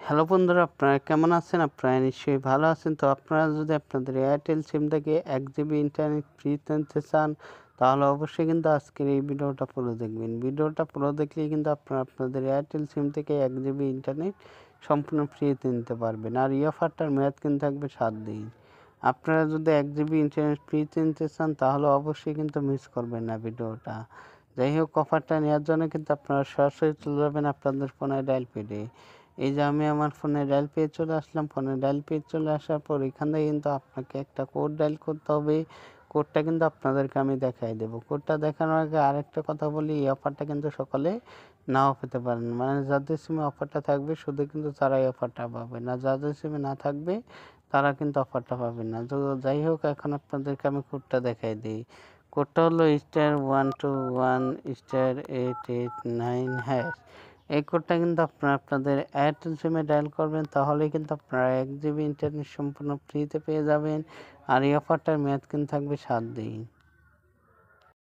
Hello বন্ধুরা, আপনারা কেমন আছেন? আপনারা নিশ্চয়ই ভালো আছেন। তো আপনারা যদি আপনাদের এয়ারটেল সিম থেকে 1 জিবি ইন্টারনেট ফ্রিতে নিতে চান, তাহলে অবশ্যই কিন্তু আজকের এই ভিডিওটা পুরো দেখবেন। ভিডিওটা পুরো দেখলেই কিন্তু আপনারা আপনাদের এয়ারটেল সিম থেকে 1 জিবি ইন্টারনেট সম্পূর্ণ ফ্রিতে নিতে পারবেন। আর এই অফারটার মেয়াদ কিন্তু থাকবে 7 দিন। আপনারা যদি 1 জিবি ইন্টারনেট ফ্রিতে নিতে চান, তাহলে অবশ্যই কিন্তু মিস করবেন না ভিডিওটা। যাই হোক, অফারটা নেওয়ার জন্য কিন্তু আপনারা সরাসরি চলে যাবেন আপনাদের ফোনের ডায়াল প্যাডে। এই যে আমি আমার ফোনে ডায়াল পেয়ে চলে আসলাম। ফোনে ডায়াল পেয়ে চলে আসার পর এখান থেকে কিন্তু আপনাকে একটা কোড ডায়াল করতে হবে। কোডটা কিন্তু আপনাদেরকে আমি দেখাই দেবো। কোডটা দেখানোর আগে আরেকটা কথা বলি, এই অফারটা কিন্তু সকলে নাও পেতে পারেন। মানে যাদের সিমে অফারটা থাকবে শুধু কিন্তু তারাই অফারটা পাবে না, যাদের সিমে না থাকবে তারা কিন্তু অফারটা পাবে না। তো যাই হোক, এখন আপনাদেরকে আমি কোডটা দেখাই দিই। কোডটা হলো *121*889#। এই কোডটা কিন্তু আপনারা আপনাদের এয়ারটেল সিমে ডায়াল করবেন, তাহলেই কিন্তু আপনারা 1 জিবি ইন্টারনেট সম্পূর্ণ ফ্রিতে পেয়ে যাবেন। আর এই অফারটার মেয়াদ কিন্তু থাকবে 7 দিন।